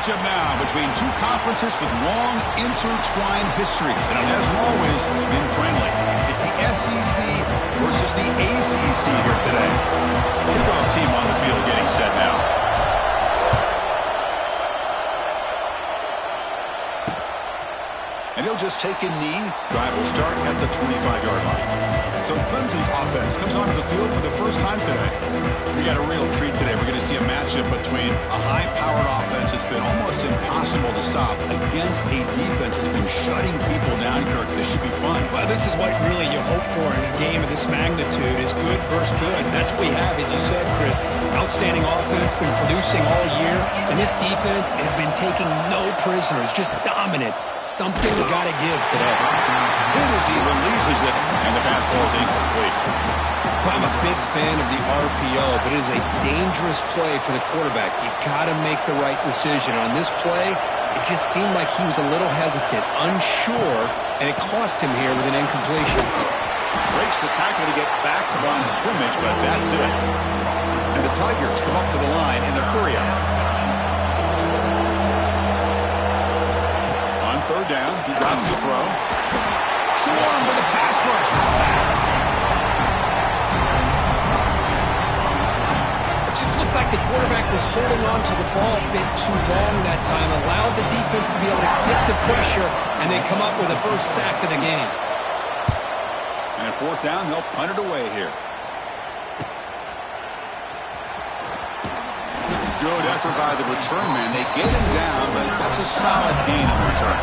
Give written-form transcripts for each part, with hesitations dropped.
Matchup now between two conferences with long intertwined histories and it has always been friendly. It's the SEC versus the ACC here today. Kickoff team on the field getting set now. And he'll just take a knee. Drive will start at the 25-yard line. So Clemson's offense comes onto the field for the first time today. We got a real treat today. We're going to see a matchup between a high-powered offense that's been almost impossible to stop against a defense that's been shutting people down, Kirk. This should be fun. Well, this is what really you hope for in a game of this magnitude is good versus good. That's what we have, as you said, Chris. Outstanding offense, been producing all year, and this defense has been taking no prisoners, just dominant. Something's got to give today. Hit as he releases it, and the pass ball is incomplete. I'm a big fan of the RPO, but it is a dangerous play for the quarterback. You got to make the right decision. On this play, it just seemed like he was a little hesitant, unsure, and it cost him here with an incompletion. Breaks the tackle to get back to the line of scrimmage, but that's it. And the Tigers come up to the line in the hurry-up. On third down, he drops to throw. Swarm with a pass rush. Sack. It just looked like the quarterback was holding on to the ball a bit too long that time, allowed the defense to be able to get the pressure, and they come up with the first sack of the game. And fourth down, they'll punt it away here. Good effort by the return man. They get him down, but that's a solid gain on return.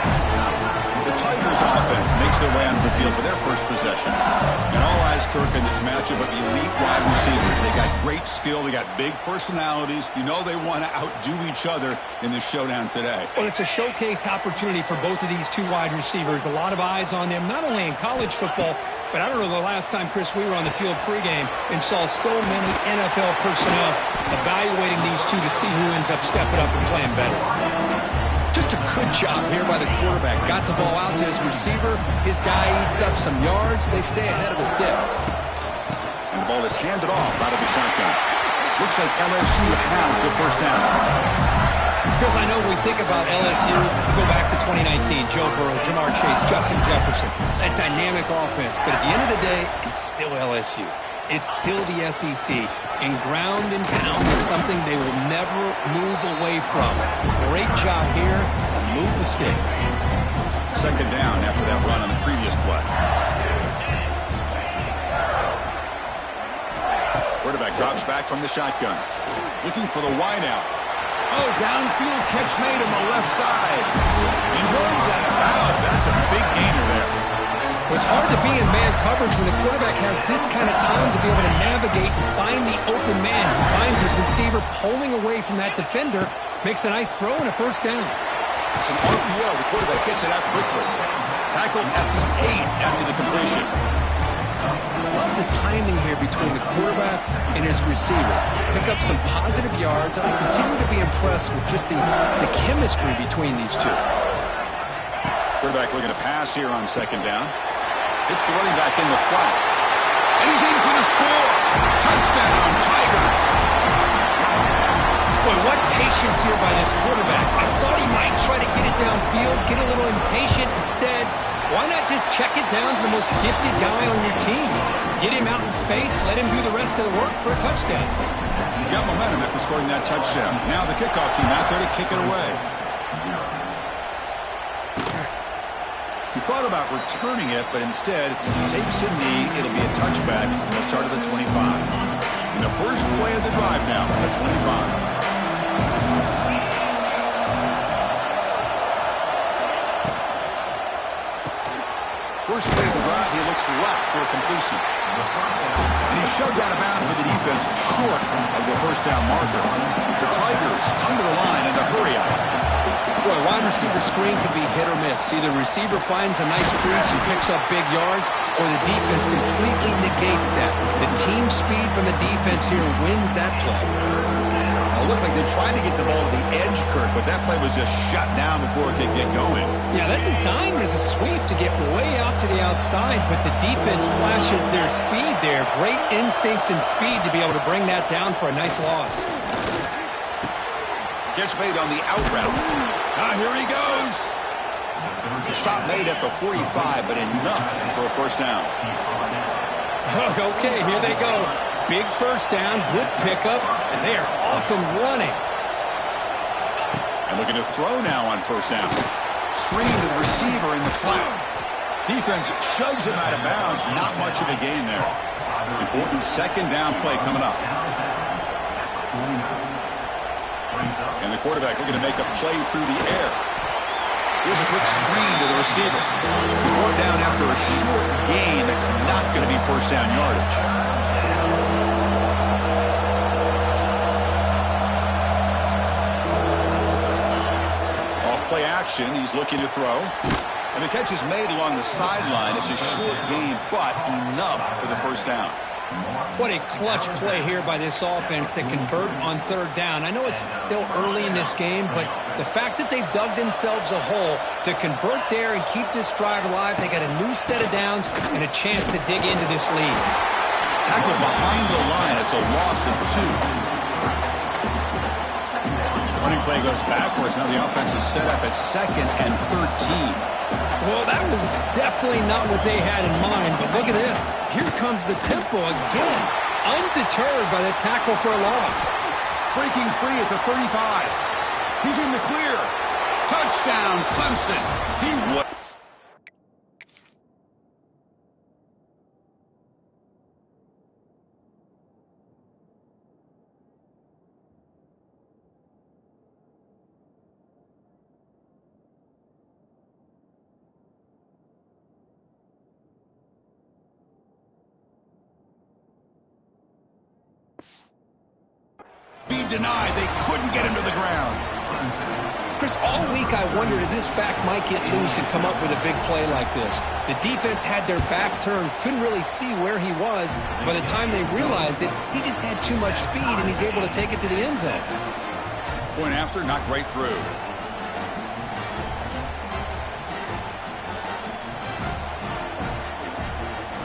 The Tigers offense makes their way onto the field for their first possession. And all eyes, Kirk, in this matchup of elite wide receivers. They got great skill. They got big personalities. You know they want to outdo each other in this showdown today. Well, it's a showcase opportunity for both of these two wide receivers. A lot of eyes on them, not only in college football, but I don't know the last time, Chris, we were on the field pregame and saw so many NFL personnel evaluating these two to see who ends up stepping up and playing better. Just a good job here by the quarterback. Got the ball out to his receiver. His guy eats up some yards. They stay ahead of the sticks. And the ball is handed off out of the shotgun. Looks like LSU has the first down. Chris, I know when we think about LSU, we go back to 2019. Joe Burrow, Jamar Chase, Justin Jefferson. That dynamic offense. But at the end of the day, it's still LSU. it's still the SEC, and ground and pound is something they will never move away from. Great job here, and move the sticks. Second down after that run on the previous play. Quarterback drops back from the shotgun. Looking for the wideout. Oh, downfield catch made on the left side. And runs out of bounds. That's a big gainer there. It's hard to be in man coverage when the quarterback has this kind of time to be able to navigate and find the open man. He finds his receiver pulling away from that defender, makes a nice throw and a first down. It's an RPO. The quarterback gets it out quickly. Tackled at the 8 after the completion. Love the timing here between the quarterback and his receiver. Pick up some positive yards, and I continue to be impressed with just the chemistry between these two. Quarterback looking to pass here on second down. Hits the running back in the flat. And he's in for the score. Touchdown, Tigers. Boy, what patience here by this quarterback. I thought he might try to get it downfield, get a little impatient. Instead, why not just check it down to the most gifted guy on your team? Get him out in space, let him do the rest of the work for a touchdown. Got momentum after scoring that touchdown. Now the kickoff team out there to kick it away. He thought about returning it, but instead takes a knee. It'll be a touchback. They'll start at the 25. And the first play of the drive now from the 25. First play of the drive, he looks left for a completion. And he's shoved out of bounds with the defense short of the first down marker. The Tigers come to the line in the hurry up. Boy, wide receiver screen can be hit or miss. Either receiver finds a nice crease and picks up big yards, or the defense completely negates that. The team speed from the defense here wins that play. It looked like they tried to get the ball to the edge, Kirk, but that play was just shut down before it could get going. Yeah, that design was a sweep to get way out to the outside, but the defense flashes their speed there. Great instincts and speed to be able to bring that down for a nice loss. Catch made on the out route. Here he goes. The stop made at the 45, but enough for a first down. Okay, here they go. Big first down, good pickup, and they are off and running. And looking to throw now on first down. Screen to the receiver in the flat. Defense shoves him out of bounds. Not much of a gain there. Important second down play coming up. And the quarterback looking to make a play through the air. Here's a quick screen to the receiver. He's brought down after a short gain. That's not going to be first down yardage. Play action, he's looking to throw. And the catch is made along the sideline. It's a short gain, but enough for the first down. What a clutch play here by this offense to convert on third down. I know it's still early in this game, but the fact that they've dug themselves a hole to convert there and keep this drive alive, they got a new set of downs and a chance to dig into this lead. Tackle behind the line. It's a loss of 2. Running play goes backwards. Now the offense is set up at 2nd and 13. Well, that was definitely not what they had in mind, but look at this. Here comes the tempo again. Undeterred by the tackle for a loss. Breaking free at the 35. He's in the clear. Touchdown, Clemson. He would. Denied. They couldn't get him to the ground. Chris, all week I wondered if this back might get loose and come up with a big play like this. The defense had their back turned, couldn't really see where he was. By the time they realized it, he just had too much speed, and he's able to take it to the end zone. Point after, knocked right through.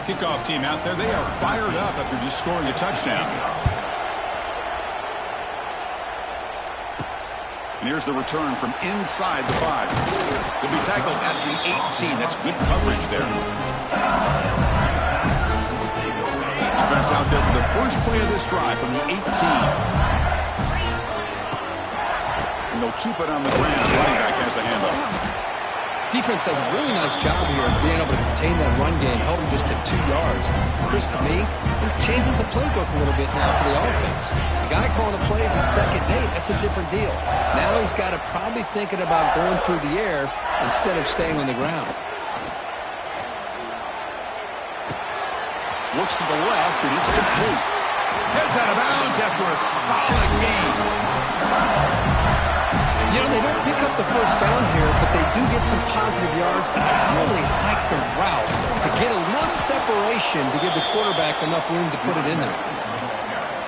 Kickoff team out there, they are fired up after just scoring a touchdown. And here's the return from inside the 5. He'll be tackled at the 18. That's good coverage there. defense out there for the first play of this drive from the 18. And they'll keep it on the ground. Running back has the handoff. Defense does a really nice job here of being able to contain that run game, held him just to 2 yards. Chris, to me, this changes the playbook a little bit now for the offense. The guy calling the plays at second day, that's a different deal. Now he's got to probably thinking about going through the air instead of staying on the ground. Looks to the left, and it's complete. Heads out of bounds after a solid gain. You know, they don't pick up the first down here, but they do get some positive yards, and I really like the route to get enough separation to give the quarterback enough room to put it in there.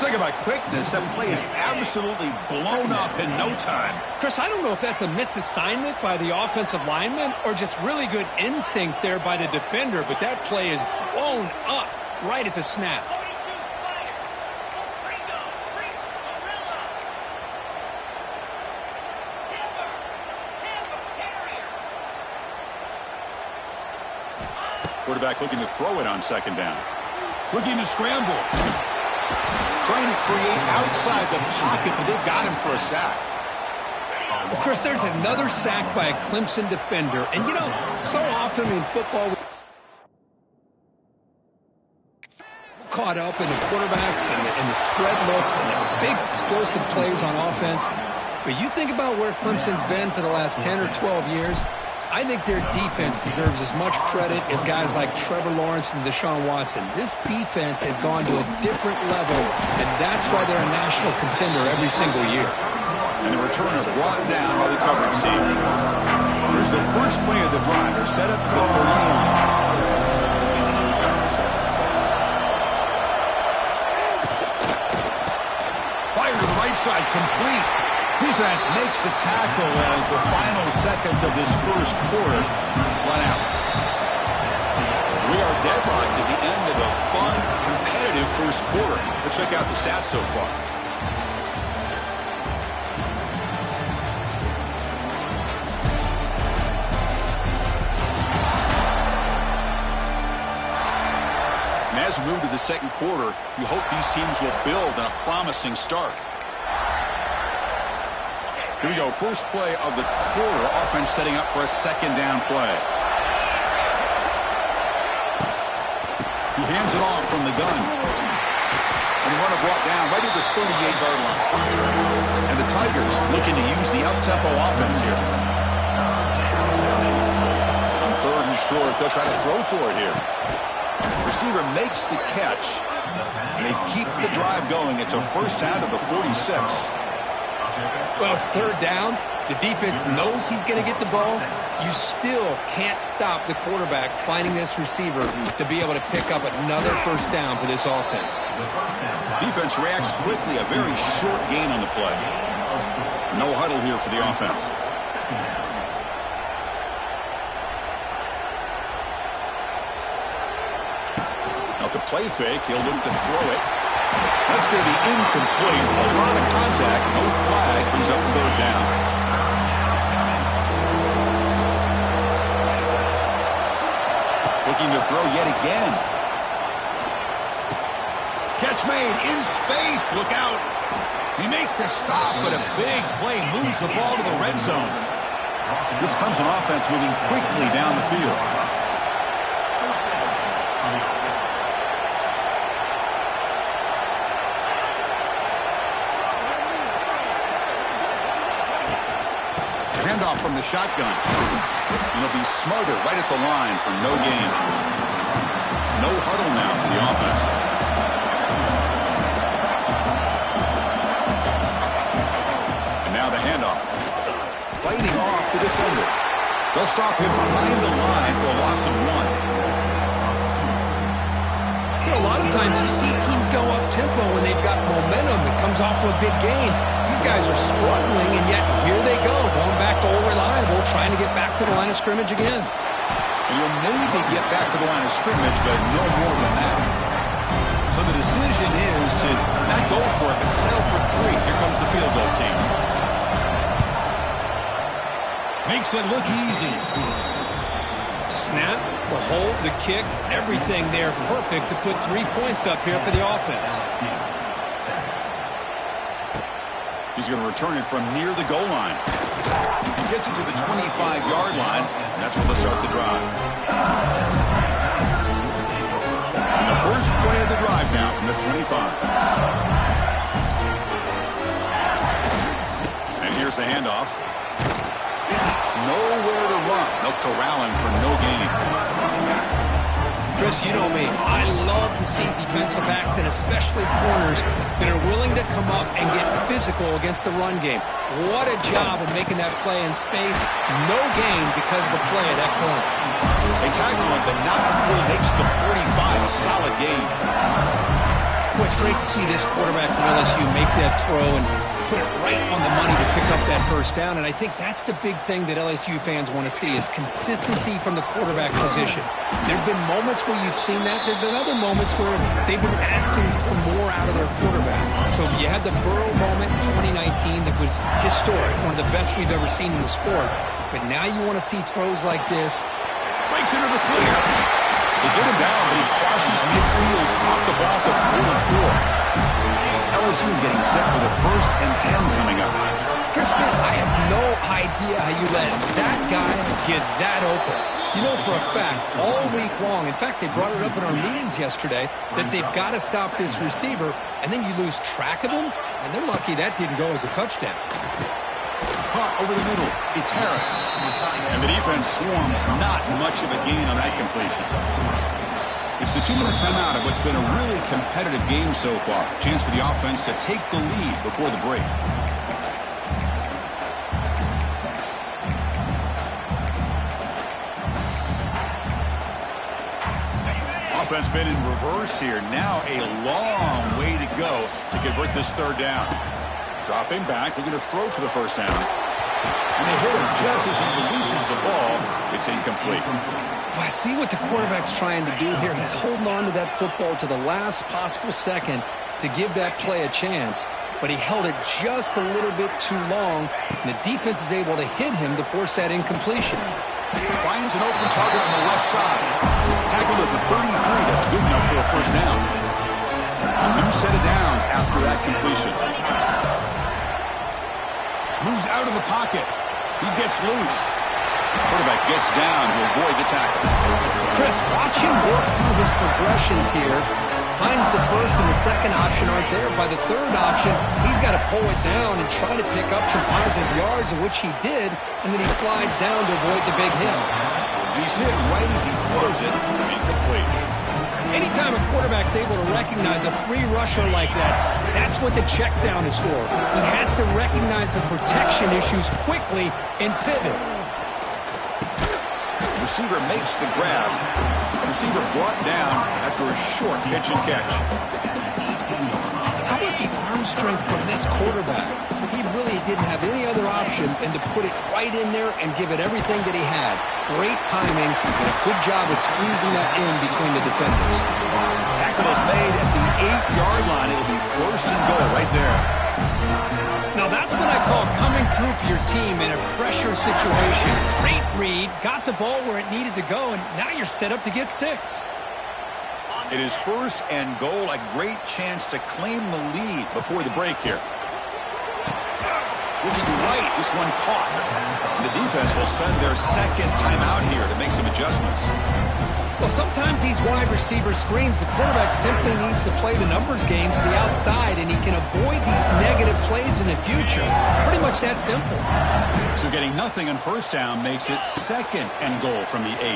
Talking about quickness, that play is absolutely blown up in no time. Chris, I don't know if that's a misassignment by the offensive lineman or just really good instincts there by the defender, but that play is blown up right at the snap. Quarterback looking to throw it on second down. Looking to scramble. Trying to create outside the pocket, but they've got him for a sack. Well, Chris, there's another sack by a Clemson defender. And, you know, so often in football, we're caught up in the quarterbacks and the spread looks and the big explosive plays on offense. But you think about where Clemson's been for the last 10 or 12 years, I think their defense deserves as much credit as guys like Trevor Lawrence and Deshaun Watson. This defense has gone to a different level, and that's why they're a national contender every single year. And the returner brought down by the coverage team. Here's the first play of the drive. They're set up at the 31. Fire to the right side, complete. Defense makes the tackle as the final seconds of this first quarter run out. We are deadlocked at the end of a fun, competitive first quarter. Let's check out the stats so far. And as we move to the second quarter, we hope these teams will build on a promising start. Here we go, first play of the quarter. Offense setting up for a second down play. He hands it off from the gun. And the runner brought down right at the 38-yard line. And the Tigers looking to use the up-tempo offense here. On third and short, they'll try to throw for it here. Receiver makes the catch. And they keep the drive going. It's a first down to the 46. Well, it's third down. The defense knows he's going to get the ball. You still can't stop the quarterback finding this receiver to be able to pick up another first down for this offense. Defense reacts quickly. A very short gain on the play. No huddle here for the offense. Now, to play fake, he'll look to throw it. That's going to be incomplete. A lot of contact, no flag, brings up third down. Looking to throw yet again. Catch made in space. Look out. We make the stop, but a big play moves the ball to the red zone. This comes an offense moving quickly down the field. Handoff from the shotgun. And he'll be smarter right at the line for no gain. No huddle now for the offense. And now the handoff. Fighting off the defender. They'll stop him behind the line for a loss of 1. You know, a lot of times you see teams go up-tempo when they've got momentum. It comes off to a big gain. These guys are struggling, and yet here they go, going back to old reliable, trying to get back to the line of scrimmage again. And you'll maybe get back to the line of scrimmage, but no more than that. So the decision is to not go for it, but settle for 3. Here comes the field goal team. Makes it look easy. snap, the hold, the kick, everything there perfect to put 3 points up here for the offense. He's going to return it from near the goal line. He gets it to the 25-yard line, and that's where they'll start the drive. And the first play of the drive now from the 25. And here's the handoff. Nowhere to run. They'll corral him for no gain. Chris, you know me. I love to see defensive backs and especially corners that are willing to come up and get physical against the run game. What a job of making that play in space. No gain because of the play of that corner. They tackled him, but not before he makes the 45. A solid gain. Well, it's great to see this quarterback from LSU make that throw and put it right on the money to pick up that first down. And I think that's the big thing that LSU fans want to see is consistency from the quarterback position. There have been moments where you've seen that. There have been other moments where they've been asking for more out of their quarterback. So you had the Burrow moment in 2019 that was historic, one of the best we've ever seen in the sport. But now you want to see throws like this. Breaks into the clear. They get him down, but he crosses midfield, stopped the ball to 44. LSU getting set with a 1st and 10 coming up. Chris, man, I have no idea how you let that guy get that open. You know for a fact, all week long, in fact, they brought it up in our meetings yesterday, that they've got to stop this receiver, and then you lose track of him, and they're lucky that didn't go as a touchdown. Caught over the middle. It's Harris. And the defense swarms not much of a gain on that completion. It's the 2-minute timeout of what's been a really competitive game so far. Chance for the offense to take the lead before the break. Offense been in reverse here. Now a long way to go to convert this 3rd down. Dropping back, looking to throw for the first down. And they hit him just as he releases the ball. It's incomplete. I see what the quarterback's trying to do here. He's holding on to that football to the last possible second to give that play a chance. But he held it just a little bit too long. And the defense is able to hit him to force that incompletion. Finds an open target on the left side. Tackled at the 33. That's good enough for a first down. A new set of downs after that completion. Moves out of the pocket. He gets loose. Quarterback gets down to avoid the tackle. Chris, watch him work through his progressions here. Finds the first and the second option aren't there. By the third option, he's got to pull it down and try to pick up some positive yards, of which he did, and then he slides down to avoid the big hit. And he's hit right as he throws it. Incomplete. Anytime a quarterback's able to recognize a free rusher like that, that's what the check down is for. He has to recognize the protection issues quickly and pivot. Receiver makes the grab. Receiver brought down after a short pitch and catch. How about the arm strength from this quarterback? He really didn't have any other option than to put it right in there and give it everything that he had. Great timing and a good job of squeezing that in between the defenders. Tackle is made at the 8-yard line. It'll be 1st and goal right there. Now that's what I call coming through for your team in a pressure situation. Great read, got the ball where it needed to go, and now you're set up to get 6. It is 1st and goal, a great chance to claim the lead before the break here. Looking right, this one caught. And the defense will spend their 2nd timeout here to make some adjustments. Well, sometimes these wide receiver screens, the quarterback simply needs to play the numbers game to the outside, and he can avoid these negative plays in the future. Pretty much that simple. So getting nothing on 1st down makes it 2nd and goal from the 8.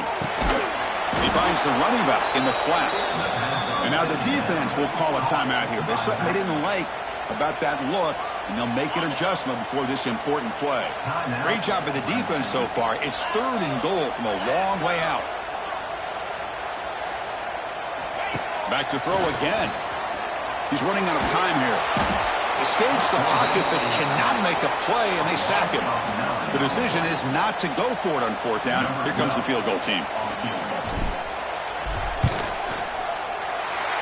He finds the running back in the flat. And now the defense will call a timeout here. There's something they didn't like about that look, and they'll make an adjustment before this important play. Great job by the defense so far. It's 3rd and goal from a long way out. Back to throw again. He's running out of time here. Escapes the pocket, but cannot make a play, and they sack him. The decision is not to go for it on 4th down. Here comes the field goal team.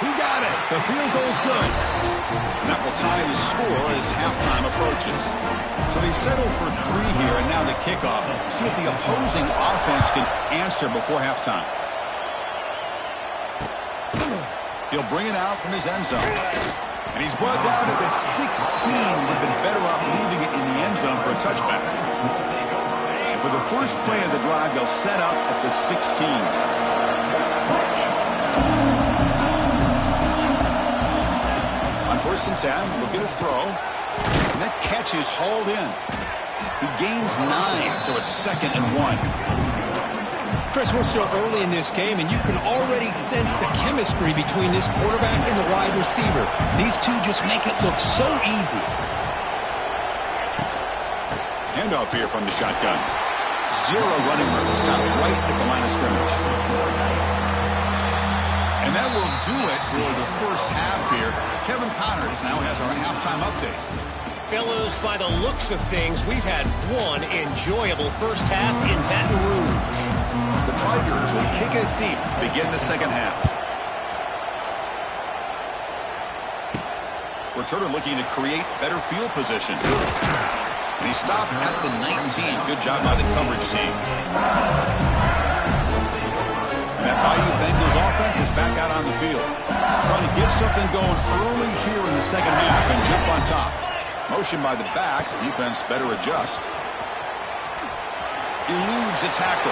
He got it. The field goal's good. And that will tie the score as halftime approaches. So they settle for 3 here, and now the kickoff. See if the opposing offense can answer before halftime. He'll bring it out from his end zone. And he's brought down at the 16. Would have been better off leaving it in the end zone for a touchback. And for the first play of the drive, they'll set up at the 16. On 1st and 10, look at a throw. And that catch is hauled in. He gains 9, so it's 2nd and 1. Chris, we're still early in this game, and you can already sense the chemistry between this quarterback and the wide receiver. These two just make it look so easy. Handoff here from the shotgun. 0 running room. Stop right at the line of scrimmage. And that will do it for the first half here. Kevin Connors now has our halftime update. Fellows, by the looks of things, we've had one enjoyable first half in Baton Rouge. The Tigers will kick it deep to begin the second half. Returner looking to create better field position. And he stopped at the 19. Good job by the coverage team. And that Bayou Bengals offense is back out on the field. Trying to get something going early here in the second half and jump on top. Motion by the back. Defense better adjust. Eludes a tackle.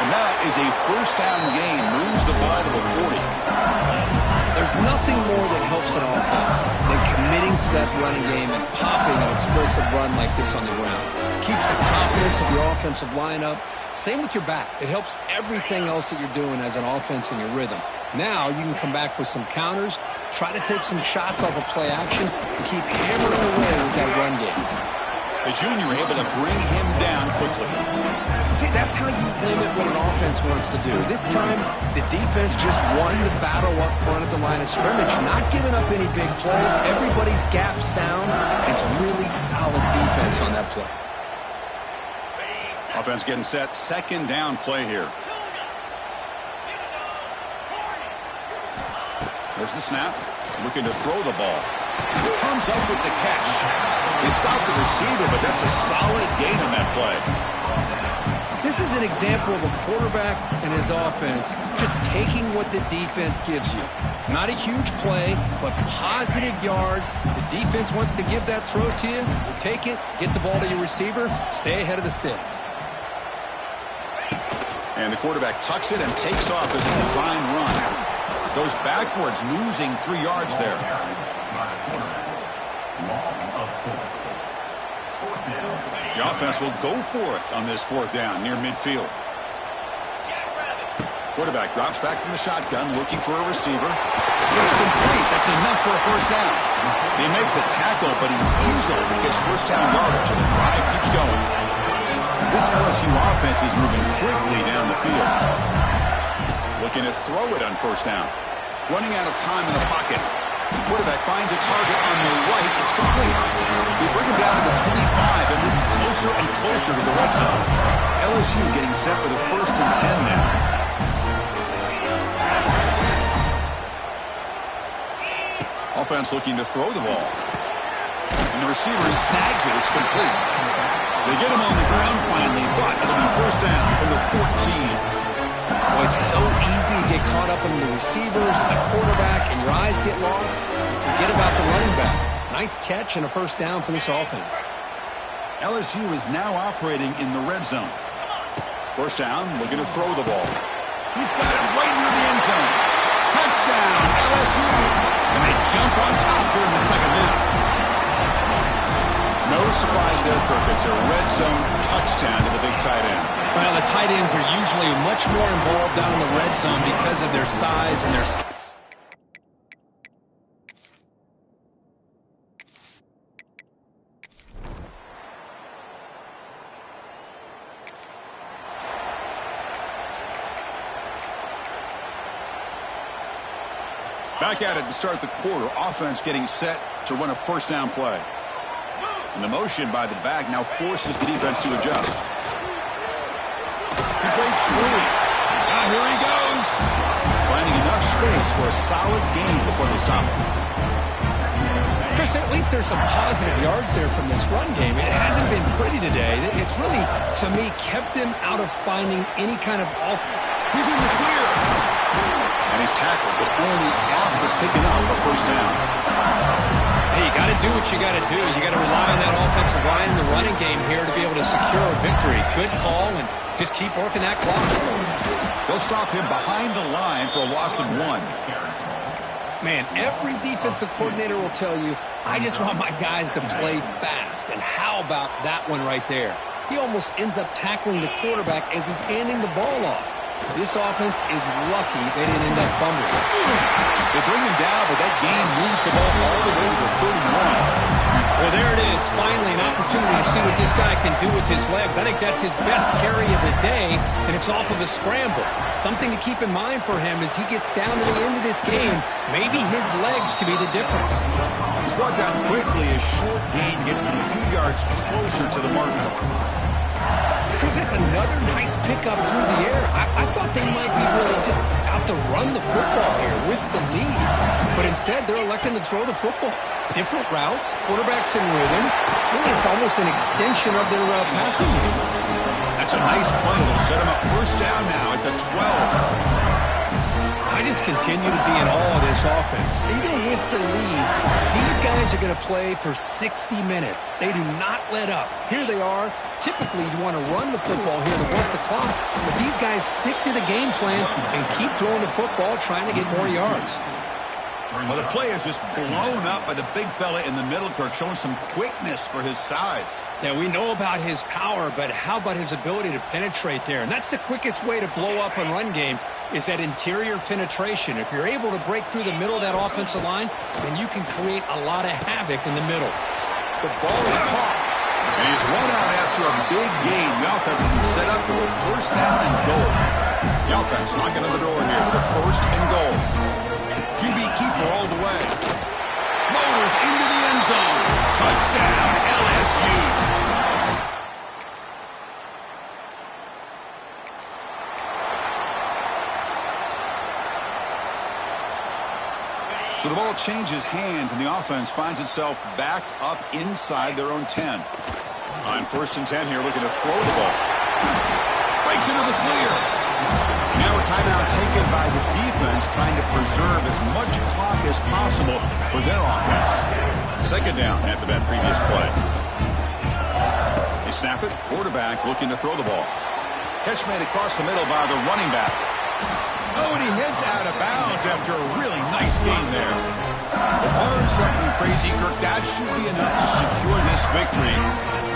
And that is a first down gain. Moves the ball to the 40. There's nothing more that helps an offense than committing to that running game and popping an explosive run like this on the ground. Keeps the confidence of your offensive lineup. Same with your back. It helps everything else that you're doing as an offense in your rhythm. Now you can come back with some counters, try to take some shots off of play action, and keep hammering away with that run game. The junior able to bring him down quickly. See, that's how you limit what an offense wants to do. This time, the defense just won the battle up front at the line of scrimmage, not giving up any big plays. Everybody's gap sound. It's really solid defense on that play. Offense getting set. Second down play here. There's the snap. Looking to throw the ball. Comes up with the catch. He stopped the receiver, but that's a solid gain on that play. This is an example of a quarterback and his offense just taking what the defense gives you. Not a huge play, but positive yards. The defense wants to give that throw to you. You take it, get the ball to your receiver, stay ahead of the sticks. And the quarterback tucks it and takes off as a design run. Goes backwards, losing 3 yards there. The offense will go for it on this 4th down near midfield. Quarterback drops back from the shotgun, looking for a receiver. It's complete. That's enough for a first down. They make the tackle, but he easily gets first down yardage, and the drive keeps going. This LSU offense is moving quickly down the field. Looking to throw it on first down. Running out of time in the pocket. The quarterback finds a target on the right. It's complete. They bring him down to the 25 and move closer and closer to the red zone. LSU getting set for the 1st and 10 now. Offense looking to throw the ball. And the receiver snags it. It's complete. They get him on the ground finally, but it'll be first down from the 14. Well, it's so easy to get caught up in the receivers and the quarterback, and your eyes get lost. You forget about the running back. Nice catch and a first down for this offense. LSU is now operating in the red zone. First down, looking to throw the ball. He's got it right near the end zone. Touchdown, LSU. And they jump on top here in the second half. No surprise there, Kirk. It's a red zone touchdown to the big tight end. Well, the tight ends are usually much more involved down in the red zone because of their size and their skill. Back at it to start the quarter. Offense getting set to run a first down play. And the motion by the back now forces the defense to adjust. He breaks free. Now here he goes. Finding enough space for a solid gain before they stop him. Chris, at least there's some positive yards there from this run game. It hasn't been pretty today. It's really, to me, kept them out of finding any kind of off. He's in the clear. And he's tackled, but only after picking up a first down. Hey, you got to do what you got to do. You got to rely on that offensive line in the running game here to be able to secure a victory. Good call, and just keep working that clock. They'll stop him behind the line for a loss of 1. Man, every defensive coordinator will tell you, I just want my guys to play fast. And how about that one right there? He almost ends up tackling the quarterback as he's handing the ball off. This offense is lucky they didn't end up fumbling. They bring him down, but that gain moves the ball all the way to the 31. Well, there it is. Finally, an opportunity to see what this guy can do with his legs. I think that's his best carry of the day, and it's off of a scramble. Something to keep in mind for him as he gets down to the end of this game. Maybe his legs can be the difference. He's brought down quickly. A short gain gets them a few yards closer to the mark. Chris, that's another nice pickup through the air. I thought they might be really just out to run the football here with the lead. But instead, they're electing to throw the football. Different routes, quarterbacks in rhythm. Really, it's almost an extension of their passing game. That's a nice play. It'll set him up first down now at the 12. I just continue to be in awe of this offense. Even with the lead, these guys are going to play for 60 minutes. They do not let up. Here they are. Typically, you want to run the football here to work the clock, but these guys stick to the game plan and keep throwing the football, trying to get more yards. Well, the play is just blown up by the big fella in the middle, Kirk, showing some quickness for his size. Yeah, we know about his power, but how about his ability to penetrate there? And that's the quickest way to blow up a run game is that interior penetration. If you're able to break through the middle of that offensive line, then you can create a lot of havoc in the middle. The ball is caught, and he's run out after a big gain. The offense will be set up with a first down and goal. The offense knocking on the door here with a first and goal. QB keeper all the way. Motors into the end zone. Touchdown, LSU. So the ball changes hands, and the offense finds itself backed up inside their own 10. On first and 10 here, looking to throw the ball. Breaks into the clear. Now a timeout taken by the defense, trying to preserve as much clock as possible for their offense. Second down after that previous play. They snap it. Quarterback looking to throw the ball. Catch made across the middle by the running back. Oh, and he heads out of bounds after a really nice gain there. Learn something crazy, Kirk. That should be enough to secure this victory.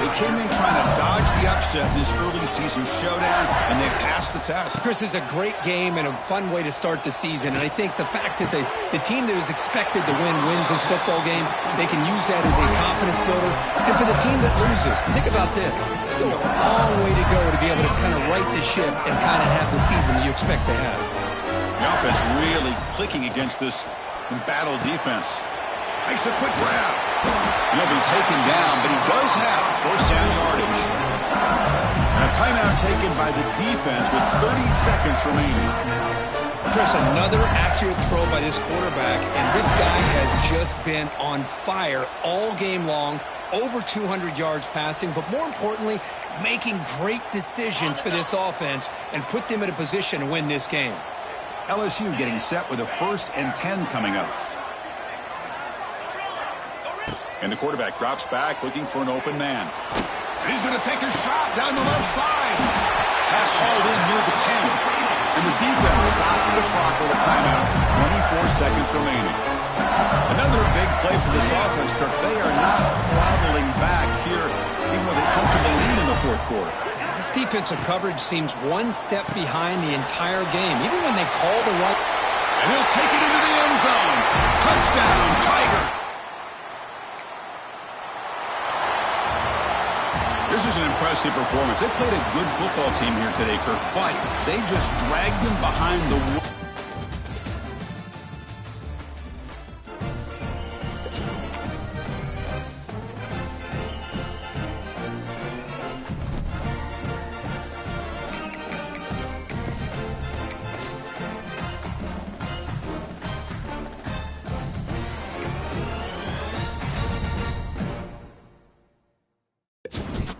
They came in trying to dodge the upset in this early season showdown, and they passed the test. Chris, is a great game and a fun way to start the season. And I think the fact that the team that is expected to win wins this football game, they can use that as a confidence builder. And for the team that loses, think about this. Still a long way to go to be able to kind of right the ship and kind of have the season you expect to have. The offense really clicking against this embattled defense. Makes a quick grab. He'll be taken down, but he does have first down yardage. And a timeout taken by the defense with 30 seconds remaining. Chris, another accurate throw by this quarterback, and this guy has just been on fire all game long. Over 200 yards passing, but more importantly, making great decisions for this offense and put them in a position to win this game. LSU getting set with a first and 10 coming up. And the quarterback drops back looking for an open man. And he's going to take a shot down the left side. Pass hauled in near the 10. And the defense stops the clock with a timeout. 24 seconds remaining. Another big play for this offense, Kirk. They are not throttling back here, even with a comfortable lead in the fourth quarter. This defensive coverage seems one step behind the entire game, even when they call the right. And he'll take it into the end zone. Touchdown, Tiger. This is an impressive performance. They played a good football team here today, Kirk, but they just dragged them behind the wall. it.